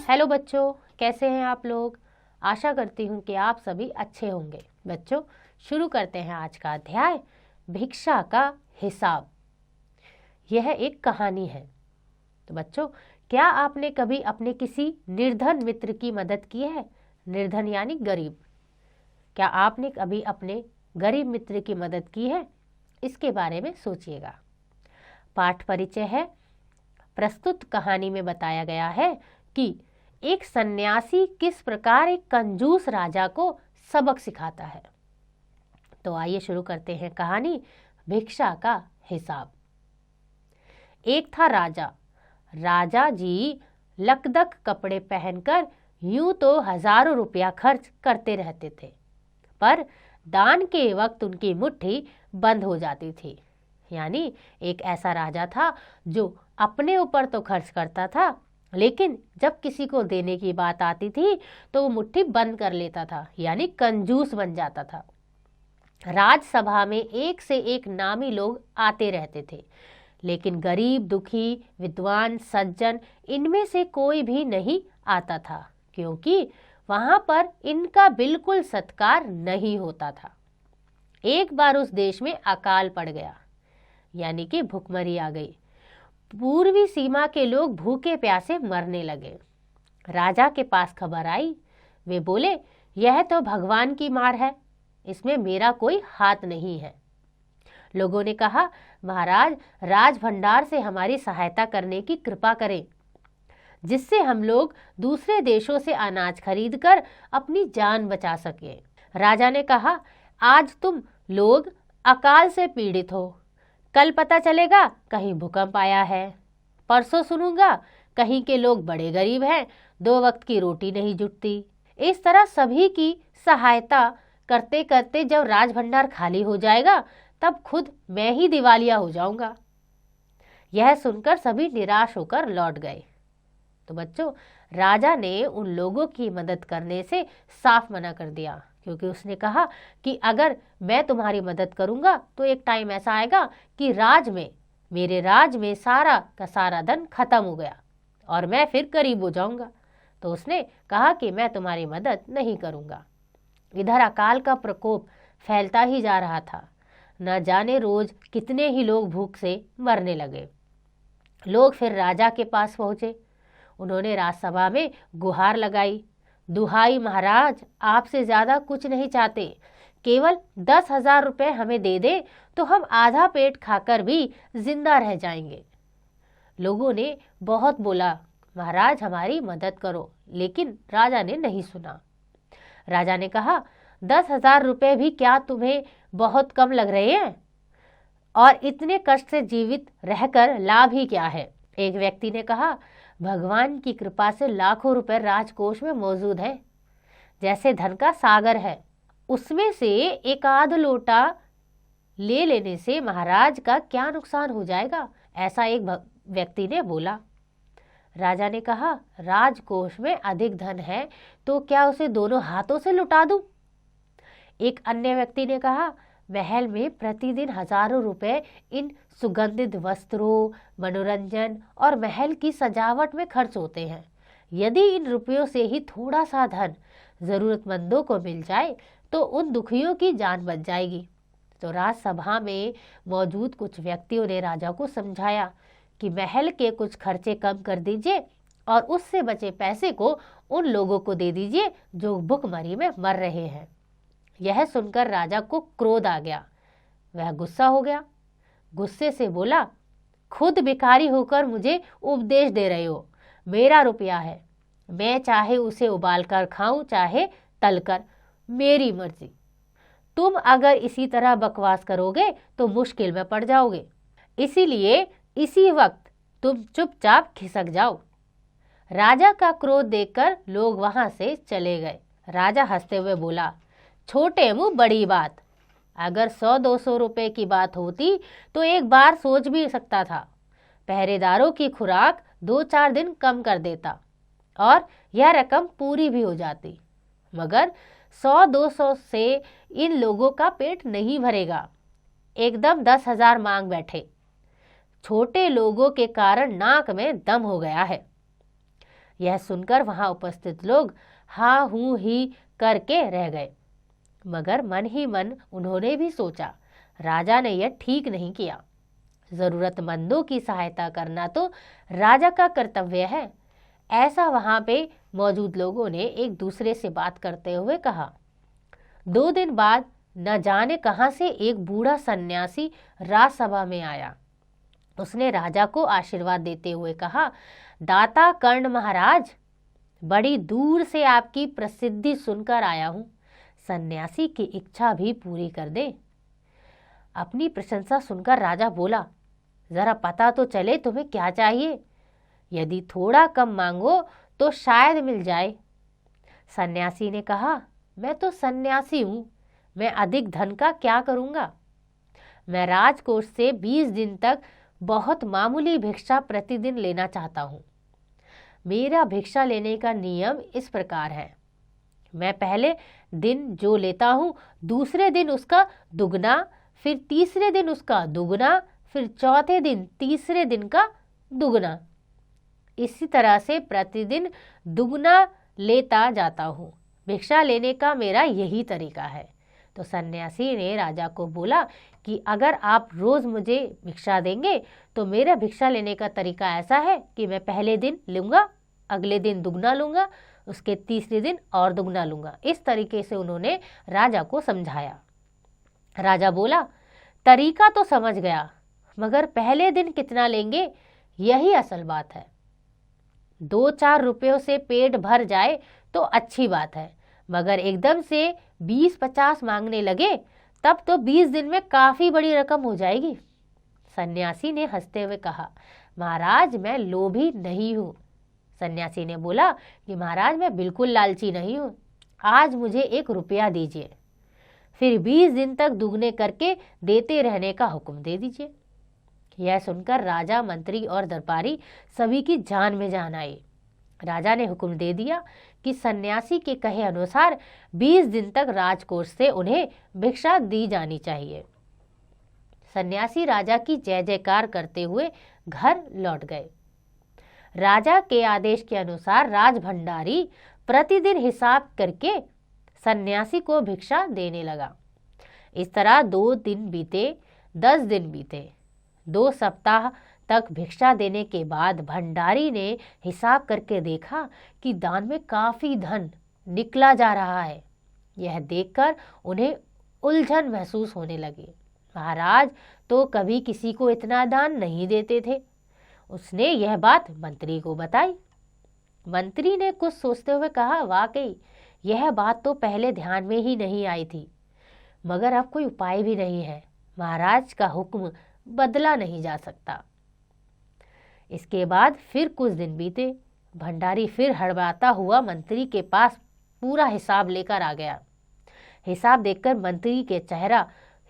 Hello बच्चों, कैसे हैं आप लोग। आशा करती हूँ कि आप सभी अच्छे होंगे। बच्चों, शुरू करते हैं आज का अध्याय, भिक्षा का हिसाब। यह एक कहानी है। तो बच्चों, क्या आपने कभी अपने किसी निर्धन मित्र की मदद की है? निर्धन यानी गरीब। क्या आपने कभी अपने गरीब मित्र की मदद की है? इसके बारे में सोचिएगा। पाठ परिचय है। प्रस्तुत कहानी में बताया गया है कि एक सन्यासी किस प्रकार एक कंजूस राजा को सबक सिखाता है। तो आइए शुरू करते हैं कहानी, भिक्षा का हिसाब। एक था राजा। राजा जी लकदक कपड़े पहनकर यूं तो हजारों रुपया खर्च करते रहते थे, पर दान के वक्त उनकी मुट्ठी बंद हो जाती थी। यानी एक ऐसा राजा था जो अपने ऊपर तो खर्च करता था, लेकिन जब किसी को देने की बात आती थी तो वो मुट्ठी बंद कर लेता था, यानी कंजूस बन जाता था। राजसभा में एक से एक नामी लोग आते रहते थे, लेकिन गरीब, दुखी, विद्वान, सज्जन, इनमें से कोई भी नहीं आता था, क्योंकि वहां पर इनका बिल्कुल सत्कार नहीं होता था। एक बार उस देश में अकाल पड़ गया, यानी कि भुखमरी आ गई। पूर्वी सीमा के लोग भूखे प्यासे मरने लगे। राजा के पास खबर आई। वे बोले, यह तो भगवान की मार है, इसमें मेरा कोई हाथ नहीं है। लोगों ने कहा, महाराज, राज भंडार से हमारी सहायता करने की कृपा करें, जिससे हम लोग दूसरे देशों से अनाज खरीदकर अपनी जान बचा सकें। राजा ने कहा, आज तुम लोग अकाल से पीड़ित हो, कल पता चलेगा कहीं भूकंप आया है, परसों सुनूंगा कहीं के लोग बड़े गरीब हैं, 2 वक्त की रोटी नहीं जुटती। इस तरह सभी की सहायता करते करते जब राज भंडार खाली हो जाएगा, तब खुद मैं ही दिवालिया हो जाऊंगा। यह सुनकर सभी निराश होकर लौट गए। तो बच्चों, राजा ने उन लोगों की मदद करने से साफ मना कर दिया, क्योंकि उसने कहा कि अगर मैं तुम्हारी मदद करूंगा तो एक टाइम ऐसा आएगा कि मेरे राज में सारा का सारा धन खत्म हो गया और मैं फिर गरीब हो जाऊंगा। तो उसने कहा कि मैं तुम्हारी मदद नहीं करूंगा। इधर अकाल का प्रकोप फैलता ही जा रहा था। न जाने रोज कितने ही लोग भूख से मरने लगे। लोग फिर राजा के पास पहुंचे। उन्होंने राजसभा में गुहार लगाई, दुहाई महाराज, आपसे ज्यादा कुछ नहीं चाहते, केवल 10,000 रुपए हमें दे दे तो हम आधा पेट खाकर भी जिंदा रह जाएंगे। लोगों ने बहुत बोला, महाराज हमारी मदद करो, लेकिन राजा ने नहीं सुना। राजा ने कहा, 10,000 रुपए भी क्या तुम्हें बहुत कम लग रहे हैं? और इतने कष्ट से जीवित रहकर लाभ ही क्या है? एक व्यक्ति ने कहा, भगवान की कृपा से लाखों रुपए राजकोष में मौजूद है, जैसे धन का सागर है। उसमें से एक आध लोटा ले लेने से महाराज का क्या नुकसान हो जाएगा? ऐसा एक व्यक्ति ने बोला। राजा ने कहा, राजकोष में अधिक धन है तो क्या उसे दोनों हाथों से लुटा दूं? एक अन्य व्यक्ति ने कहा, महल में प्रतिदिन हजारों रुपए इन सुगंधित वस्त्रों, मनोरंजन और महल की सजावट में खर्च होते हैं। यदि इन रुपयों से ही थोड़ा सा धन जरूरतमंदों को मिल जाए तो उन दुखियों की जान बच जाएगी। तो राजसभा में मौजूद कुछ व्यक्तियों ने राजा को समझाया कि महल के कुछ खर्चे कम कर दीजिए और उससे बचे पैसे को उन लोगों को दे दीजिए जो भुखमरी में मर रहे हैं। यह सुनकर राजा को क्रोध आ गया। वह गुस्सा हो गया। गुस्से से बोला, खुद भिखारी होकर मुझे उपदेश दे रहे हो। मेरा रुपया है, मैं चाहे उसे उबाल कर खाऊं चाहे तलकर, मेरी मर्जी। तुम अगर इसी तरह बकवास करोगे तो मुश्किल में पड़ जाओगे, इसीलिए इसी वक्त तुम चुपचाप खिसक जाओ। राजा का क्रोध देखकर लोग वहां से चले गए। राजा हंसते हुए बोला, छोटे मुंह बड़ी बात, अगर 100-200 रुपए की बात होती तो एक बार सोच भी सकता था। पहरेदारों की खुराक 2-4 दिन कम कर देता और यह रकम पूरी भी हो जाती, मगर 100-200 से इन लोगों का पेट नहीं भरेगा। एकदम 10,000 मांग बैठे। छोटे लोगों के कारण नाक में दम हो गया है। यह सुनकर वहां उपस्थित लोग हाँ हूँ ही करके रह गए, मगर मन ही मन उन्होंने भी सोचा, राजा ने यह ठीक नहीं किया। जरूरतमंदों की सहायता करना तो राजा का कर्तव्य है। ऐसा वहां पे मौजूद लोगों ने एक दूसरे से बात करते हुए कहा। 2 दिन बाद न जाने कहां से एक बूढ़ा सन्यासी राजसभा में आया। उसने राजा को आशीर्वाद देते हुए कहा, दाता कर्ण महाराज, बड़ी दूर से आपकी प्रसिद्धि सुनकर आया हूं, सन्यासी की इच्छा भी पूरी कर दे। अपनी प्रशंसा सुनकर राजा बोला, जरा पता तो चले तुम्हें क्या चाहिए, यदि थोड़ा कम मांगो तो शायद मिल जाए। सन्यासी ने कहा, मैं तो सन्यासी हूं, मैं अधिक धन का क्या करूंगा। मैं राजकोष से 20 दिन तक बहुत मामूली भिक्षा प्रतिदिन लेना चाहता हूं। मेरा भिक्षा लेने का नियम इस प्रकार है, मैं पहले दिन जो लेता हूं दूसरे दिन उसका दुगना, फिर तीसरे दिन उसका दुगना, फिर चौथे दिन तीसरे दिन का दुगना। इसी तरह से प्रतिदिन दुगना लेता जाता हूँ। भिक्षा लेने का मेरा यही तरीका है। तो सन्यासी ने राजा को बोला कि अगर आप रोज मुझे भिक्षा देंगे तो मेरा भिक्षा लेने का तरीका ऐसा है कि मैं पहले दिन लूँगा, अगले दिन दुगना लूँगा, उसके तीसरे दिन और दुगना लूँगा। इस तरीके से उन्होंने राजा को समझाया। राजा बोला, तरीका तो समझ गया, मगर पहले दिन कितना लेंगे यही असल बात है। 2-4 रुपयों से पेट भर जाए तो अच्छी बात है, मगर एकदम से 20-50 मांगने लगे तब तो 20 दिन में काफी बड़ी रकम हो जाएगी। सन्यासी ने हंसते हुए कहा, महाराज मैं लोभी नहीं हूँ। सन्यासी ने बोला कि महाराज मैं बिल्कुल लालची नहीं हूँ, आज मुझे 1 रुपया दीजिए, फिर 20 दिन तक दुगने करके देते रहने का हुक्म दे दीजिए। यह सुनकर राजा, मंत्री और दरबारी सभी की जान में जान आई। राजा ने हुक्म दे दिया कि सन्यासी के कहे अनुसार 20 दिन तक राजकोष से उन्हें भिक्षा दी जानी चाहिए। सन्यासी राजा की जय जयकार करते हुए घर लौट गए। राजा के आदेश के अनुसार राज भंडारी प्रतिदिन हिसाब करके सन्यासी को भिक्षा देने लगा। इस तरह 2 दिन बीते, 10 दिन बीते। 2 सप्ताह तक भिक्षा देने के बाद भंडारी ने हिसाब करके देखा कि दान में काफी धन निकला जा रहा है। यह देखकर उन्हें उलझन महसूस होने लगी। महाराज तो कभी किसी को इतना दान नहीं देते थे। उसने यह बात मंत्री को बताई। मंत्री ने कुछ सोचते हुए कहा, वाकई यह बात तो पहले ध्यान में ही नहीं आई थी, मगर अब कोई उपाय भी नहीं है। महाराज का हुक्म बदला नहीं जा सकता। इसके बाद फिर कुछ दिन बीते। भंडारी फिर हड़बड़ाता हुआ मंत्री के पास पूरा हिसाब लेकर आ गया। हिसाब देखकर मंत्री के चेहरा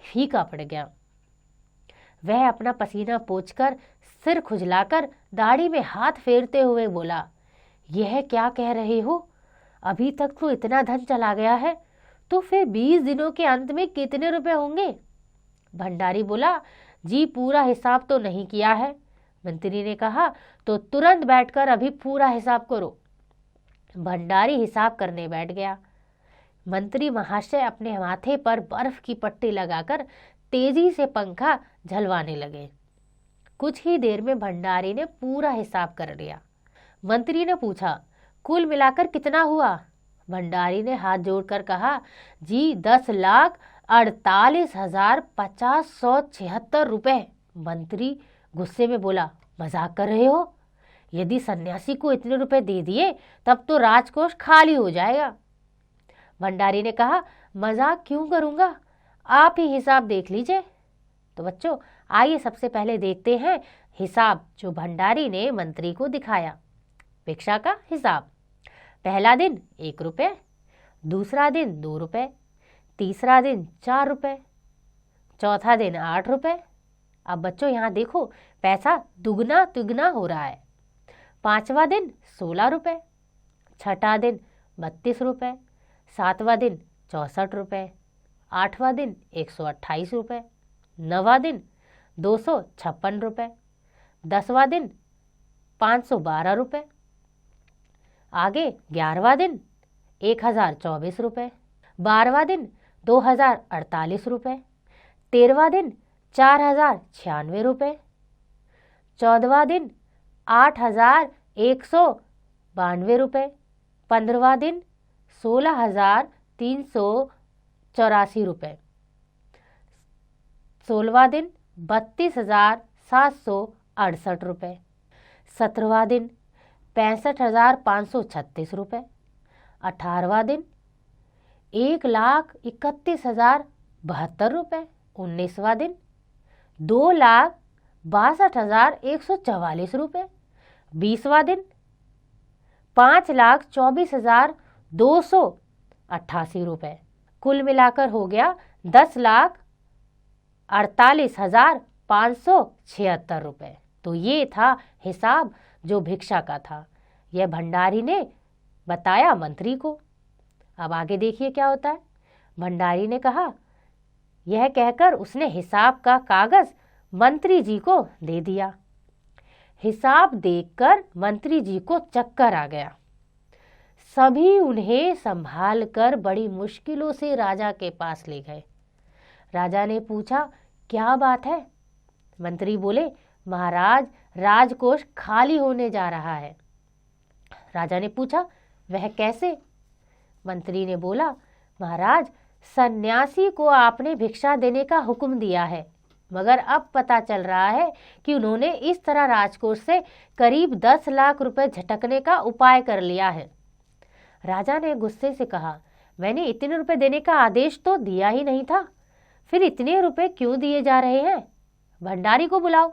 फीका पड़ गया। वह अपना पसीना पोंछकर, सिर खुजलाकर, दाढ़ी में हाथ फेरते हुए बोला, यह क्या कह रहे हो? अभी तक तो इतना धन चला गया है, तो फिर 20 दिनों के अंत में कितने रुपए होंगे? भंडारी बोला, जी पूरा हिसाब तो नहीं किया है। मंत्री ने कहा, तो तुरंत बैठकर अभी पूरा हिसाब करो। भंडारी हिसाब करने बैठ गया। मंत्री महाशय अपने माथे पर बर्फ की पट्टी लगाकर तेजी से पंखा झलवाने लगे। कुछ ही देर में भंडारी ने पूरा हिसाब कर लिया। मंत्री ने पूछा, कुल मिलाकर कितना हुआ? भंडारी ने हाथ जोड़कर कहा, जी 10,48,50,76 रुपए। मंत्री गुस्से में बोला, मजाक कर रहे हो? यदि सन्यासी को इतने रुपए दे दिए तब तो राजकोष खाली हो जाएगा। भंडारी ने कहा, मजाक क्यों करूंगा, आप ही हिसाब देख लीजिए। तो बच्चों आइए सबसे पहले देखते हैं हिसाब जो भंडारी ने मंत्री को दिखाया। भिक्षा का हिसाब। पहला दिन 1 रुपये, दूसरा दिन 2 रुपये, तीसरा दिन 4 रुपये, चौथा दिन 8 रुपये। अब बच्चों यहाँ देखो पैसा दुगना तिगुना हो रहा है। 5वां दिन 16 रुपये, छठा दिन 32 रुपये, 7वां दिन 64 रुपये, 8वां दिन 128 रुपये, 9वां दिन 256 रुपये, 10वां दिन 512 रुपये, आगे 11वां दिन 1024 रुपये, 12वां दिन 2048 रुपये, 13वां दिन 4096 रुपये, 14वां दिन 8192 रुपये, 15वां दिन 16,384 रुपये, 16वां दिन 32,768 रुपये, 17वां दिन 65,536 रुपये, 18वां दिन 1,31,072 रुपये, 19वां दिन 2,62,144 रुपये, 20वां दिन 5,24,288 रुपये। कुल मिलाकर हो गया 10,48,576 रुपये। तो ये था हिसाब जो भिक्षा का था। यह भंडारी ने बताया मंत्री को। अब आगे देखिए क्या होता है। भंडारी ने कहा, यह कहकर उसने हिसाब का कागज मंत्री जी को दे दिया। हिसाब देखकर मंत्री जी को चक्कर आ गया। सभी उन्हें संभालकर बड़ी मुश्किलों से राजा के पास ले गए। राजा ने पूछा, क्या बात है? मंत्री बोले, महाराज, राजकोष खाली होने जा रहा है। राजा ने पूछा, वह कैसे? मंत्री ने बोला, महाराज, सन्यासी को आपने भिक्षा देने का हुक्म दिया है, मगर अब पता चल रहा है कि उन्होंने इस तरह राजकोष से करीब 10 लाख रुपए झटकने का उपाय कर लिया है। राजा ने गुस्से से कहा, मैंने इतने रुपए देने का आदेश तो दिया ही नहीं था, फिर इतने रुपए क्यों दिए जा रहे हैं? भंडारी को बुलाओ।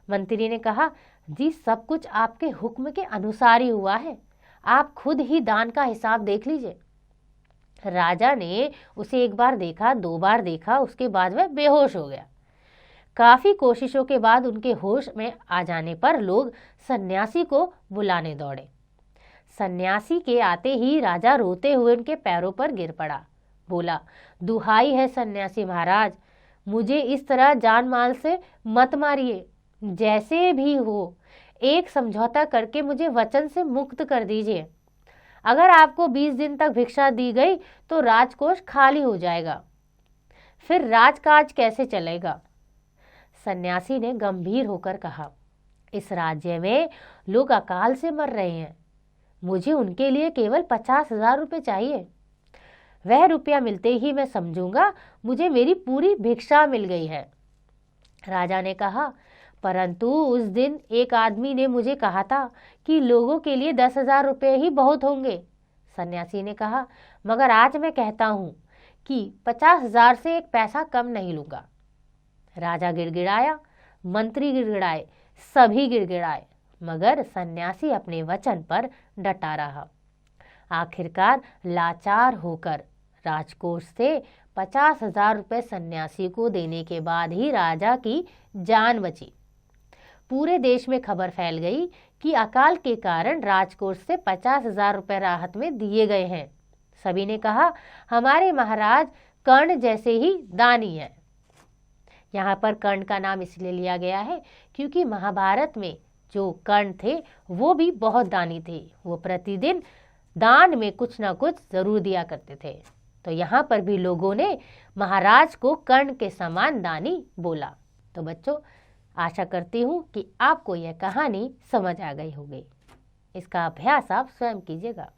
मंत्री ने कहा, जी, सब कुछ आपके हुक्म के अनुसार ही हुआ है, आप खुद ही दान का हिसाब देख लीजिए। राजा ने उसे एक बार देखा, 2 बार देखा, उसके बाद वह बेहोश हो गया। काफी कोशिशों के बाद उनके होश में आ जाने पर लोग सन्यासी को बुलाने दौड़े। सन्यासी के आते ही राजा रोते हुए उनके पैरों पर गिर पड़ा। बोला, दुहाई है सन्यासी महाराज, मुझे इस तरह जान माल से मत मारिए, जैसे भी हो एक समझौता करके मुझे वचन से मुक्त कर दीजिए। अगर आपको 20 दिन तक भिक्षा दी गई तो राजकोष खाली हो जाएगा, फिर राजकाज कैसे चलेगा? सन्यासी ने गंभीर होकर कहा, इस राज्य में लोग अकाल से मर रहे हैं, मुझे उनके लिए केवल 50,000 रुपये चाहिए। वह रुपया मिलते ही मैं समझूंगा मुझे मेरी पूरी भिक्षा मिल गई है। राजा ने कहा, परंतु उस दिन एक आदमी ने मुझे कहा था कि लोगों के लिए 10,000 रुपये ही बहुत होंगे। सन्यासी ने कहा, मगर आज मैं कहता हूँ कि 50,000 से एक पैसा कम नहीं लूंगा। राजा गिड़गिड़ाया, मंत्री गिड़गिड़ाए, सभी गिड़गिड़ाए, मगर सन्यासी अपने वचन पर डटा रहा। आखिरकार लाचार होकर राजकोष से 50,000 रुपये सन्यासी को देने के बाद ही राजा की जान बची। पूरे देश में खबर फैल गई कि अकाल के कारण राजकोष से 50,000 रुपये राहत में दिए गए हैं। सभी ने कहा, हमारे महाराज कर्ण जैसे ही दानी हैं। यहाँ पर कर्ण का नाम इसलिए लिया गया है क्योंकि महाभारत में जो कर्ण थे वो भी बहुत दानी थे। वो प्रतिदिन दान में कुछ ना कुछ जरूर दिया करते थे। तो यहाँ पर भी लोगों ने महाराज को कर्ण के समान दानी बोला। तो बच्चों, आशा करती हूँ कि आपको यह कहानी समझ आ गई होगी। इसका अभ्यास आप स्वयं कीजिएगा।